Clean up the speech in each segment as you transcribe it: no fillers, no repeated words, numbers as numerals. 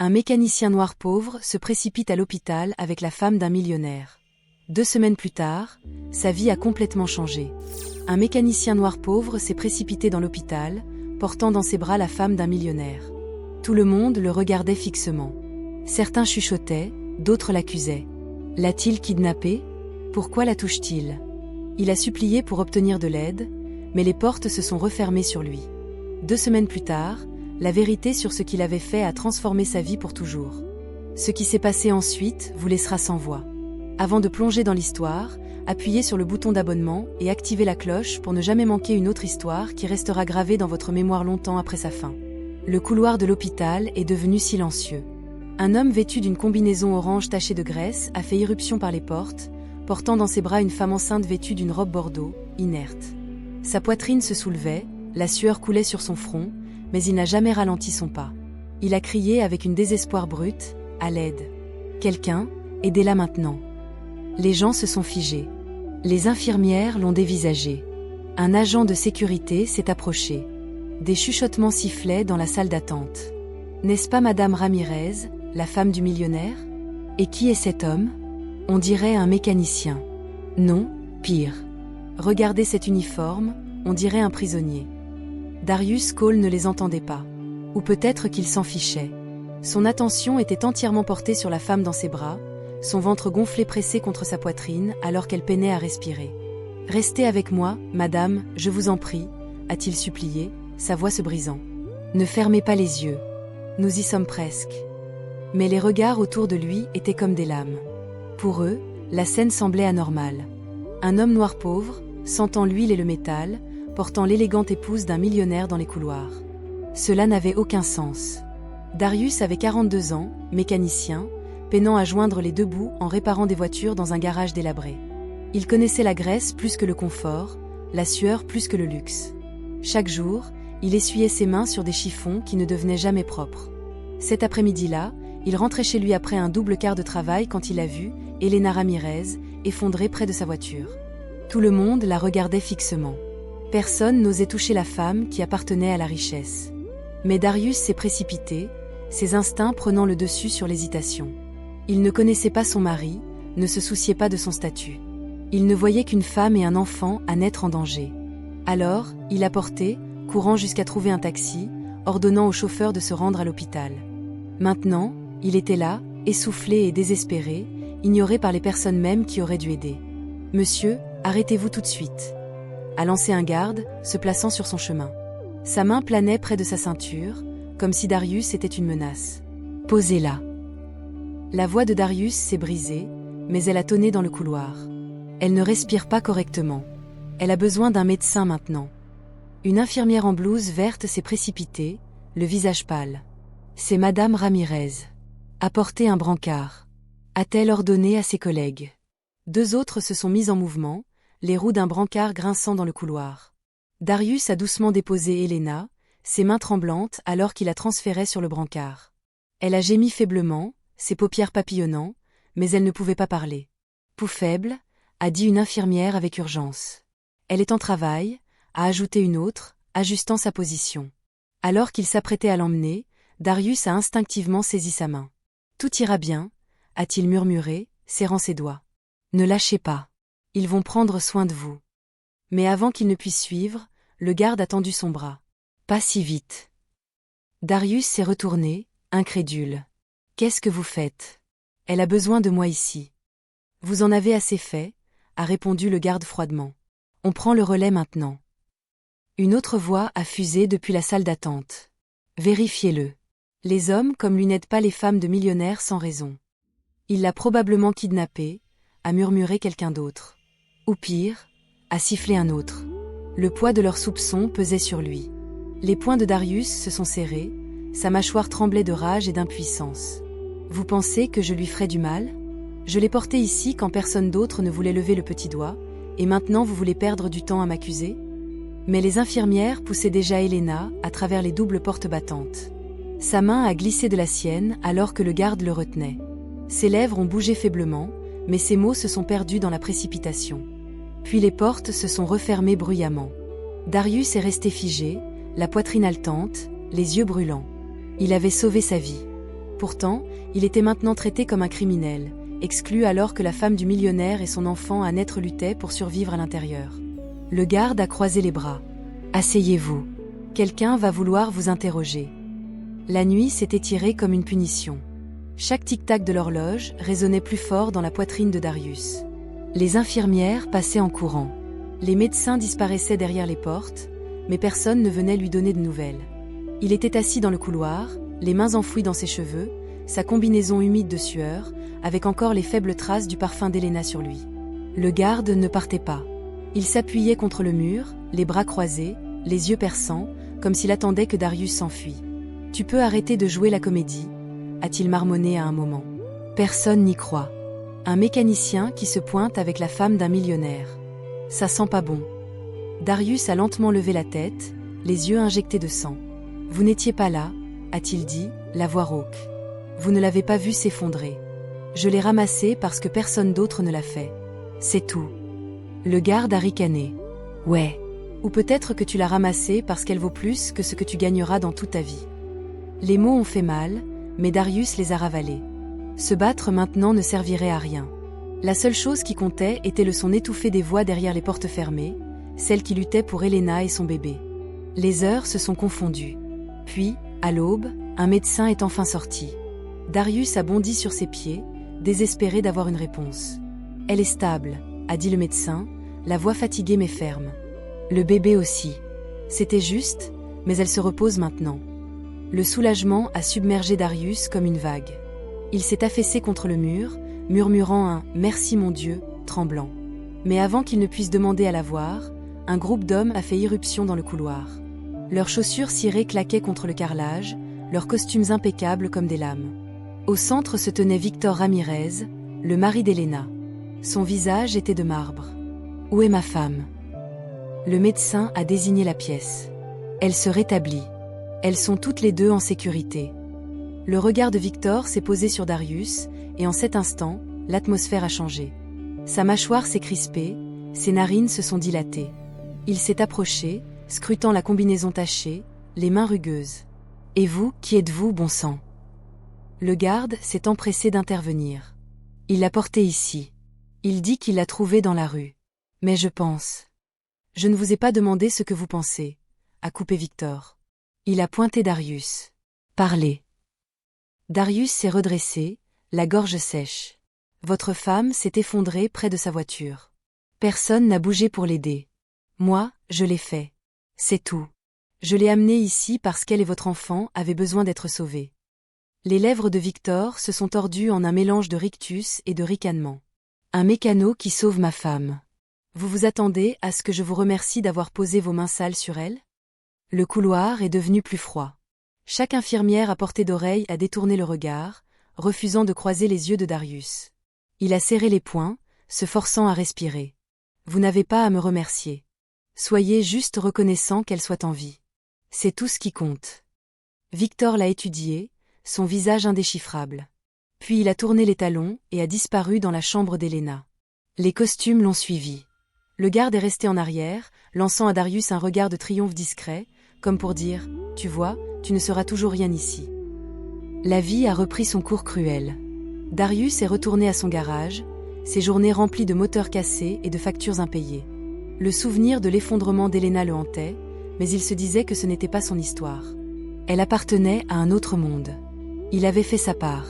Un mécanicien noir pauvre se précipite à l'hôpital avec la femme d'un millionnaire. 2 semaines plus tard, sa vie a complètement changé. Un mécanicien noir pauvre s'est précipité dans l'hôpital, portant dans ses bras la femme d'un millionnaire. Tout le monde le regardait fixement. Certains chuchotaient, d'autres l'accusaient. L'a-t-il kidnappé? Pourquoi la touche-t-il? Il a supplié pour obtenir de l'aide, mais les portes se sont refermées sur lui. 2 semaines plus tard, la vérité sur ce qu'il avait fait a transformé sa vie pour toujours. Ce qui s'est passé ensuite vous laissera sans voix. Avant de plonger dans l'histoire, appuyez sur le bouton d'abonnement et activez la cloche pour ne jamais manquer une autre histoire qui restera gravée dans votre mémoire longtemps après sa fin. Le couloir de l'hôpital est devenu silencieux. Un homme vêtu d'une combinaison orange tachée de graisse a fait irruption par les portes, portant dans ses bras une femme enceinte vêtue d'une robe bordeaux, inerte. Sa poitrine se soulevait, la sueur coulait sur son front, mais il n'a jamais ralenti son pas. Il a crié avec une désespoir brute, à l'aide. Quelqu'un, aidez-la maintenant. Les gens se sont figés. Les infirmières l'ont dévisagé. Un agent de sécurité s'est approché. Des chuchotements sifflaient dans la salle d'attente. N'est-ce pas Madame Ramirez, la femme du millionnaire? Et qui est cet homme? On dirait un mécanicien. Non, pire. Regardez cet uniforme, on dirait un prisonnier. Darius Cole ne les entendait pas. Ou peut-être qu'il s'en fichait. Son attention était entièrement portée sur la femme dans ses bras, son ventre gonflé pressé contre sa poitrine alors qu'elle peinait à respirer. « Restez avec moi, madame, je vous en prie », a-t-il supplié, sa voix se brisant. « Ne fermez pas les yeux. Nous y sommes presque. » Mais les regards autour de lui étaient comme des lames. Pour eux, la scène semblait anormale. Un homme noir pauvre, sentant l'huile et le métal, portant l'élégante épouse d'un millionnaire dans les couloirs. Cela n'avait aucun sens. Darius avait 42 ans, mécanicien, peinant à joindre les deux bouts en réparant des voitures dans un garage délabré. Il connaissait la graisse plus que le confort, la sueur plus que le luxe. Chaque jour, il essuyait ses mains sur des chiffons qui ne devenaient jamais propres. Cet après-midi-là, il rentrait chez lui après un double quart de travail quand il a vu Elena Ramirez effondrée près de sa voiture. Tout le monde la regardait fixement. Personne n'osait toucher la femme qui appartenait à la richesse. Mais Darius s'est précipité, ses instincts prenant le dessus sur l'hésitation. Il ne connaissait pas son mari, ne se souciait pas de son statut. Il ne voyait qu'une femme et un enfant à naître en danger. Alors, il a porté, courant jusqu'à trouver un taxi, ordonnant au chauffeur de se rendre à l'hôpital. Maintenant, il était là, essoufflé et désespéré, ignoré par les personnes mêmes qui auraient dû aider. « Monsieur, arrêtez-vous tout de suite », a lancé un garde, se plaçant sur son chemin. Sa main planait près de sa ceinture, comme si Darius était une menace. « Posez-la ». La voix de Darius s'est brisée, mais elle a tonné dans le couloir. Elle ne respire pas correctement. Elle a besoin d'un médecin maintenant. Une infirmière en blouse verte s'est précipitée, le visage pâle. C'est Madame Ramirez. Apportez un brancard, a-t-elle ordonné à ses collègues. 2 autres se sont mis en mouvement, les roues d'un brancard grinçant dans le couloir. Darius a doucement déposé Elena, ses mains tremblantes alors qu'il la transférait sur le brancard. Elle a gémi faiblement, ses paupières papillonnant, mais elle ne pouvait pas parler. « Pouls faible », a dit une infirmière avec urgence. « Elle est en travail », a ajouté une autre, ajustant sa position. Alors qu'il s'apprêtait à l'emmener, Darius a instinctivement saisi sa main. « Tout ira bien », a-t-il murmuré, serrant ses doigts. « Ne lâchez pas. Ils vont prendre soin de vous. » Mais avant qu'il ne puisse suivre, le garde a tendu son bras. « Pas si vite. » Darius s'est retourné, incrédule. « Qu'est-ce que vous faites? Elle a besoin de moi ici. »« Vous en avez assez fait », a répondu le garde froidement. « On prend le relais maintenant. » Une autre voix a fusé depuis la salle d'attente. « Vérifiez-le. Les hommes comme lui n'aident pas les femmes de millionnaires sans raison. Il l'a probablement kidnappée, » a murmuré quelqu'un d'autre. Ou pire, a sifflé un autre. Le poids de leurs soupçons pesait sur lui. Les poings de Darius se sont serrés, sa mâchoire tremblait de rage et d'impuissance. « Vous pensez que je lui ferai du mal? Je l'ai porté ici quand personne d'autre ne voulait lever le petit doigt, et maintenant vous voulez perdre du temps à m'accuser ?» Mais les infirmières poussaient déjà Elena à travers les doubles portes battantes. Sa main a glissé de la sienne alors que le garde le retenait. Ses lèvres ont bougé faiblement, mais ses mots se sont perdus dans la précipitation. Puis les portes se sont refermées bruyamment. Darius est resté figé, la poitrine haletante, les yeux brûlants. Il avait sauvé sa vie. Pourtant, il était maintenant traité comme un criminel, exclu alors que la femme du millionnaire et son enfant à naître luttaient pour survivre à l'intérieur. Le garde a croisé les bras. « Asseyez-vous. Quelqu'un va vouloir vous interroger. » La nuit s'est étirée comme une punition. Chaque tic-tac de l'horloge résonnait plus fort dans la poitrine de Darius. Les infirmières passaient en courant. Les médecins disparaissaient derrière les portes, mais personne ne venait lui donner de nouvelles. Il était assis dans le couloir, les mains enfouies dans ses cheveux, sa combinaison humide de sueur, avec encore les faibles traces du parfum d'Elena sur lui. Le garde ne partait pas. Il s'appuyait contre le mur, les bras croisés, les yeux perçants, comme s'il attendait que Darius s'enfuit. « Tu peux arrêter de jouer la comédie » a-t-il marmonné à un moment. Personne n'y croit. Un mécanicien qui se pointe avec la femme d'un millionnaire. Ça sent pas bon. Darius a lentement levé la tête, les yeux injectés de sang. « Vous n'étiez pas là » a-t-il dit, la voix rauque. « Vous ne l'avez pas vu s'effondrer. Je l'ai ramassé parce que personne d'autre ne l'a fait. C'est tout. » Le garde a ricané. « Ouais. Ou peut-être que tu l'as ramassée parce qu'elle vaut plus que ce que tu gagneras dans toute ta vie. » Les mots ont fait mal, mais Darius les a ravalés. Se battre maintenant ne servirait à rien. La seule chose qui comptait était le son étouffé des voix derrière les portes fermées, celles qui luttaient pour Elena et son bébé. Les heures se sont confondues. Puis, à l'aube, un médecin est enfin sorti. Darius a bondi sur ses pieds, désespéré d'avoir une réponse. « Elle est stable », a dit le médecin, la voix fatiguée mais ferme. « Le bébé aussi. C'était juste, mais elle se repose maintenant. » Le soulagement a submergé Darius comme une vague. Il s'est affaissé contre le mur, murmurant un « Merci mon Dieu » tremblant. Mais avant qu'il ne puisse demander à la voir, un groupe d'hommes a fait irruption dans le couloir. Leurs chaussures cirées claquaient contre le carrelage, leurs costumes impeccables comme des lames. Au centre se tenait Victor Ramirez, le mari d'Elena. Son visage était de marbre. « Où est ma femme ?» Le médecin a désigné la pièce. Elle se rétablit. Elles sont toutes les deux en sécurité. Le regard de Victor s'est posé sur Darius, et en cet instant, l'atmosphère a changé. Sa mâchoire s'est crispée, ses narines se sont dilatées. Il s'est approché, scrutant la combinaison tachée, les mains rugueuses. « Et vous, qui êtes-vous, bon sang ?» Le garde s'est empressé d'intervenir. « Il l'a portée ici. Il dit qu'il l'a trouvée dans la rue. Mais je pense... » « Je ne vous ai pas demandé ce que vous pensez, » a coupé Victor. Il a pointé Darius. « Parlez. » Darius s'est redressé, la gorge sèche. « Votre femme s'est effondrée près de sa voiture. Personne n'a bougé pour l'aider. Moi, je l'ai fait. C'est tout. Je l'ai amenée ici parce qu'elle et votre enfant avaient besoin d'être sauvés. » Les lèvres de Victor se sont tordues en un mélange de rictus et de ricanement. « Un mécano qui sauve ma femme. Vous vous attendez à ce que je vous remercie d'avoir posé vos mains sales sur elle ?» Le couloir est devenu plus froid. Chaque infirmière à portée d'oreille a détourné le regard, refusant de croiser les yeux de Darius. Il a serré les poings, se forçant à respirer. « Vous n'avez pas à me remercier. Soyez juste reconnaissant qu'elle soit en vie. C'est tout ce qui compte. » Victor l'a étudié, son visage indéchiffrable. Puis il a tourné les talons et a disparu dans la chambre d'Elena. Les costumes l'ont suivi. Le garde est resté en arrière, lançant à Darius un regard de triomphe discret, comme pour dire « Tu vois, tu ne seras toujours rien ici. » La vie a repris son cours cruel. Darius est retourné à son garage, ses journées remplies de moteurs cassés et de factures impayées. Le souvenir de l'effondrement d'Elena le hantait, mais il se disait que ce n'était pas son histoire. Elle appartenait à un autre monde. Il avait fait sa part.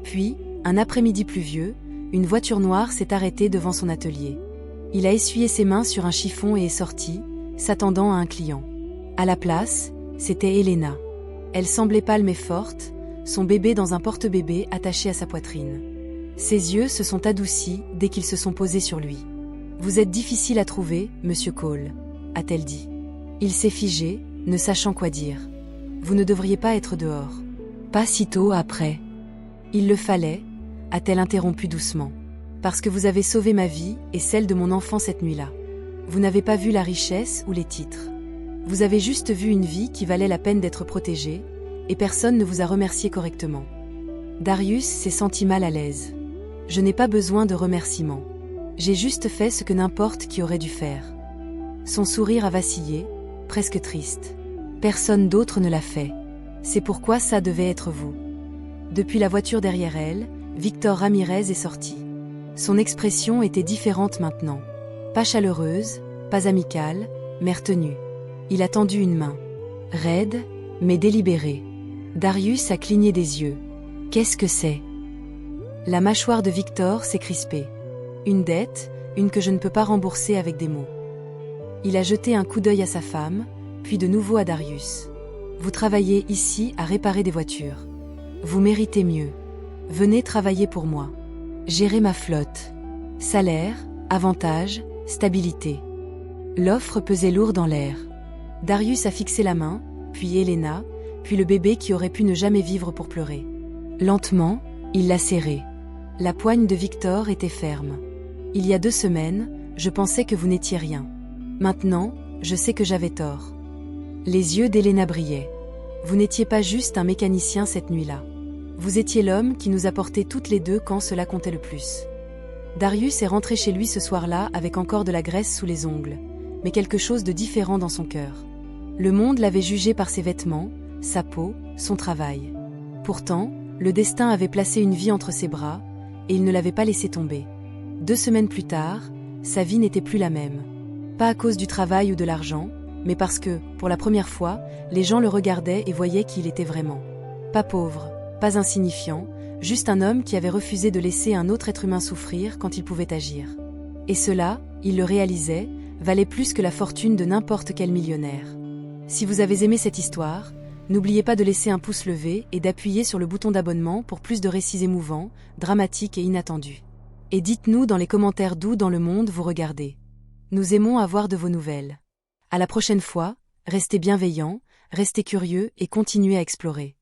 Puis, un après-midi pluvieux, une voiture noire s'est arrêtée devant son atelier. Il a essuyé ses mains sur un chiffon et est sorti, s'attendant à un client. À la place, c'était Elena. Elle semblait pâle mais forte, son bébé dans un porte-bébé attaché à sa poitrine. Ses yeux se sont adoucis dès qu'ils se sont posés sur lui. « Vous êtes difficile à trouver, monsieur Cole », a-t-elle dit. Il s'est figé, ne sachant quoi dire. « Vous ne devriez pas être dehors. » Pas si tôt après. « Il le fallait », a-t-elle interrompu doucement. Parce que vous avez sauvé ma vie et celle de mon enfant cette nuit-là. Vous n'avez pas vu la richesse ou les titres. Vous avez juste vu une vie qui valait la peine d'être protégée, et personne ne vous a remercié correctement. Darius s'est senti mal à l'aise. Je n'ai pas besoin de remerciements. J'ai juste fait ce que n'importe qui aurait dû faire. Son sourire a vacillé, presque triste. Personne d'autre ne l'a fait. C'est pourquoi ça devait être vous. Depuis la voiture derrière elle, Victor Ramirez est sorti. Son expression était différente maintenant. Pas chaleureuse, pas amicale, mais retenue. Il a tendu une main. Raide, mais délibérée. Darius a cligné des yeux. Qu'est-ce que c'est? La mâchoire de Victor s'est crispée. Une dette, une que je ne peux pas rembourser avec des mots. Il a jeté un coup d'œil à sa femme, puis de nouveau à Darius. Vous travaillez ici à réparer des voitures. Vous méritez mieux. Venez travailler pour moi. Gérez ma flotte. Salaire, avantages, stabilité. L'offre pesait lourd dans l'air. Darius a fixé la main, puis Elena, puis le bébé qui aurait pu ne jamais vivre pour pleurer. Lentement, il l'a serré. La poigne de Victor était ferme. Il y a 2 semaines, je pensais que vous n'étiez rien. Maintenant, je sais que j'avais tort. Les yeux d'Elena brillaient. Vous n'étiez pas juste un mécanicien cette nuit-là. Vous étiez l'homme qui nous apportait toutes les deux quand cela comptait le plus. Darius est rentré chez lui ce soir-là avec encore de la graisse sous les ongles, mais quelque chose de différent dans son cœur. Le monde l'avait jugé par ses vêtements, sa peau, son travail. Pourtant, le destin avait placé une vie entre ses bras, et il ne l'avait pas laissé tomber. 2 semaines plus tard, sa vie n'était plus la même. Pas à cause du travail ou de l'argent, mais parce que, pour la première fois, les gens le regardaient et voyaient qui il était vraiment. Pas pauvre, pas insignifiant, juste un homme qui avait refusé de laisser un autre être humain souffrir quand il pouvait agir. Et cela, il le réalisait, valait plus que la fortune de n'importe quel millionnaire. Si vous avez aimé cette histoire, n'oubliez pas de laisser un pouce levé et d'appuyer sur le bouton d'abonnement pour plus de récits émouvants, dramatiques et inattendus. Et dites-nous dans les commentaires d'où dans le monde vous regardez. Nous aimons avoir de vos nouvelles. À la prochaine fois, restez bienveillants, restez curieux et continuez à explorer.